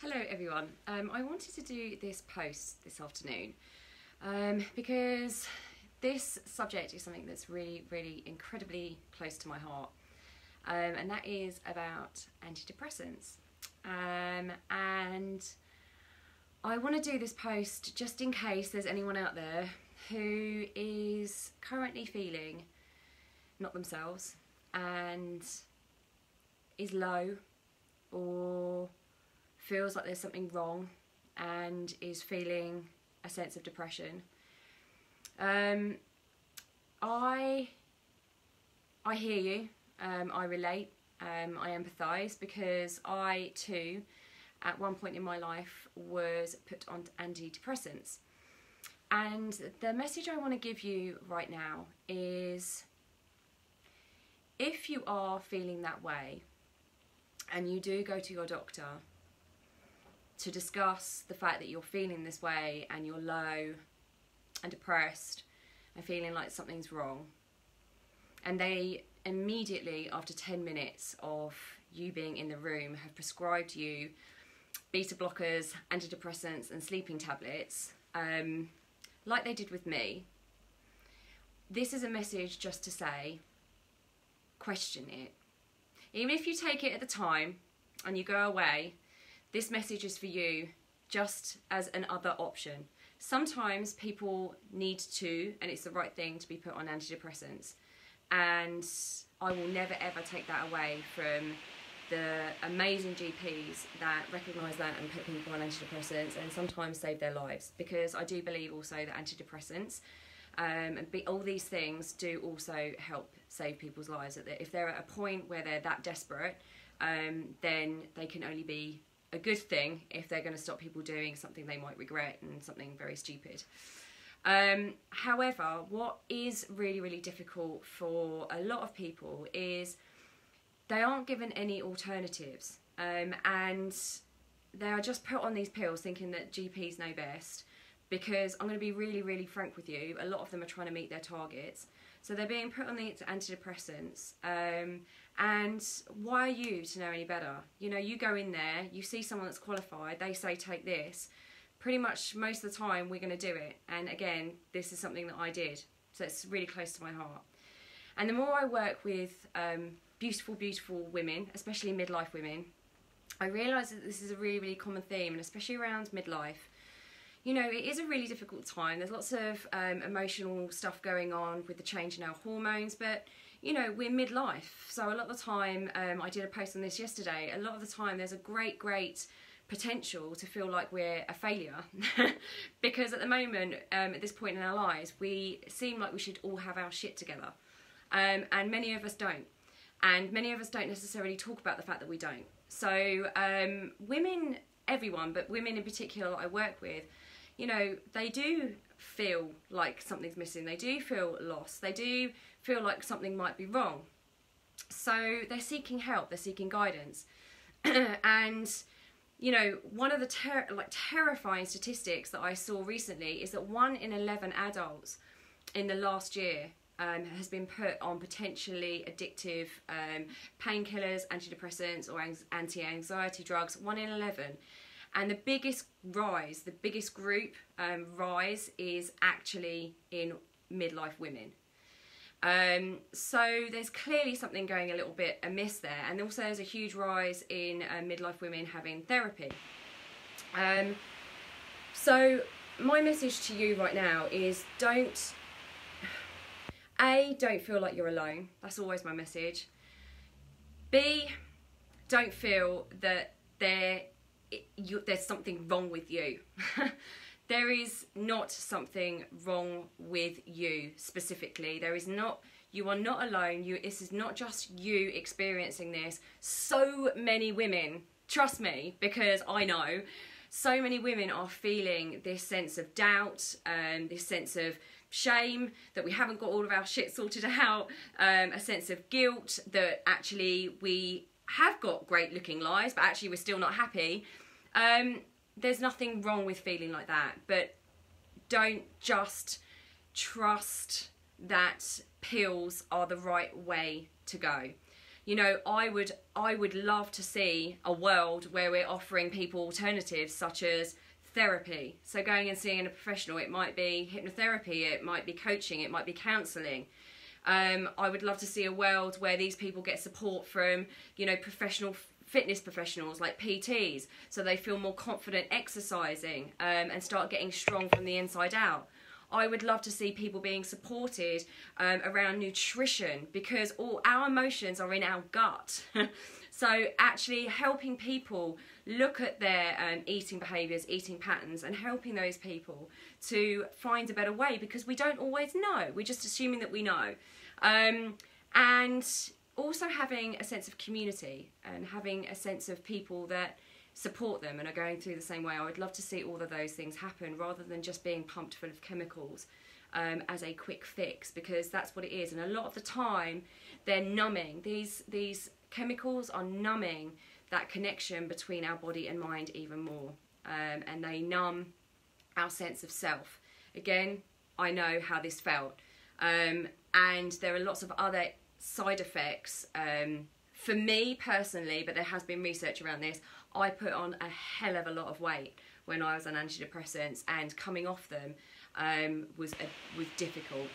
Hello everyone. I wanted to do this post this afternoon because this subject is something that's really incredibly close to my heart, and that is about antidepressants. And I want to do this post just in case there's anyone out there who is currently feeling not themselves and is low or feels like there's something wrong and is feeling a sense of depression. I hear you, I relate, I empathise, because I too at one point in my life was put on antidepressants. And the message I want to give you right now is, if you are feeling that way and you do go to your doctor to discuss the fact that you're feeling this way and you're low and depressed and feeling like something's wrong, and they immediately after 10 minutes of you being in the room have prescribed you beta blockers, antidepressants and sleeping tablets, like they did with me, this is a message just to say, question it. Even if you take it at the time and you go away, this message is for you just as an other option. Sometimes people need to, and it's the right thing to be put on antidepressants. And I will never ever take that away from the amazing GPs that recognise that and put people on antidepressants and sometimes save their lives. Because I do believe also that antidepressants and all these things do also help save people's lives. That if they're at a point where they're that desperate, then they can only be a good thing if they're going to stop people doing something they might regret and something very stupid. However, what is really difficult for a lot of people is they aren't given any alternatives, and they are just put on these pills thinking that GPs know best. Because I'm going to be really frank with you, a lot of them are trying to meet their targets, so they're being put on the antidepressants. And why are you to know any better? You know, you go in there, you see someone that's qualified, they say take this. Pretty much most of the time we're going to do it. And again, this is something that I did, so it's really close to my heart. And the more I work with beautiful women, especially midlife women, I realise that this is a really common theme, and especially around midlife. You know, it is a really difficult time. There's lots of emotional stuff going on with the change in our hormones, but you know, we're midlife, so a lot of the time, I did a post on this yesterday, a lot of the time there's a great potential to feel like we're a failure because at the moment, at this point in our lives, we seem like we should all have our shit together, and many of us don't, and many of us don't necessarily talk about the fact that we don't. So women, everyone, but women in particular that I work with, you know, they do feel like something's missing, they do feel lost, they do feel like something might be wrong. So they're seeking help, they're seeking guidance. And, you know, one of the terrifying statistics that I saw recently is that 1 in 11 adults in the last year has been put on potentially addictive painkillers, antidepressants or anti-anxiety drugs, 1 in 11. And the biggest rise, the biggest group rise is actually in midlife women. So there's clearly something going a little bit amiss there, and also there's a huge rise in midlife women having therapy. So my message to you right now is don't feel like you're alone. That's always my message. B, don't feel that there's something wrong with you. There is not something wrong with you specifically. There is not. You are not alone. This is not just you experiencing this. So many women, trust me, because I know, so many women are feeling this sense of doubt, this sense of shame that we haven't got all of our shit sorted out, a sense of guilt that actually we have got great looking lives, but actually we're still not happy. There's nothing wrong with feeling like that, but don't just trust that pills are the right way to go. You know, I would love to see a world where we're offering people alternatives such as therapy. So going and seeing a professional, it might be hypnotherapy, it might be coaching, it might be counselling. I would love to see a world where these people get support from, you know, professional fitness professionals like PTs, so they feel more confident exercising and start getting strong from the inside out. I would love to see people being supported around nutrition, because all our emotions are in our gut. So actually helping people look at their eating behaviours, eating patterns, and helping those people to find a better way, because we don't always know. We're just assuming that we know. And also having a sense of community and having a sense of people that support them and are going through the same way. I would love to see all of those things happen, rather than just being pumped full of chemicals as a quick fix, because that's what it is. And a lot of the time they're numbing. These chemicals are numbing that connection between our body and mind even more, and they numb our sense of self. Again, I know how this felt, and there are lots of other side effects for me personally, but there has been research around this. I put on a hell of a lot of weight when I was on antidepressants, and coming off them was difficult.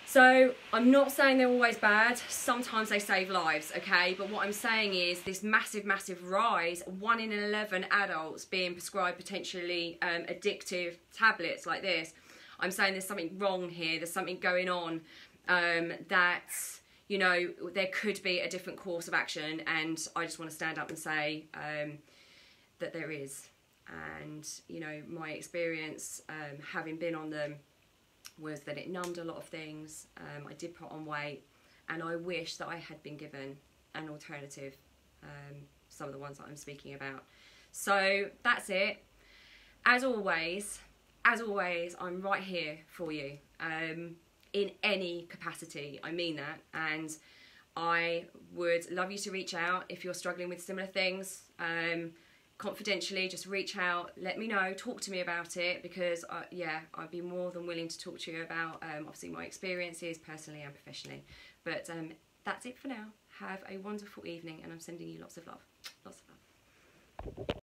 So I'm not saying they're always bad. Sometimes they save lives, okay? But what I'm saying is this massive, massive rise, 1 in 11 adults being prescribed potentially addictive tablets like this. I'm saying there's something wrong here. There's something going on that, you know, there could be a different course of action, and I just want to stand up and say that there is. And, you know, my experience having been on them was that it numbed a lot of things. I did put on weight, and I wish that I had been given an alternative, some of the ones that I'm speaking about. So that's it. As always, I'm right here for you. In any capacity, I mean that, and I would love you to reach out if you're struggling with similar things. Confidentially, just reach out, let me know, talk to me about it, because yeah, I'd be more than willing to talk to you about obviously my experiences personally and professionally. But that's it for now. Have a wonderful evening, and I'm sending you lots of love. Lots of love.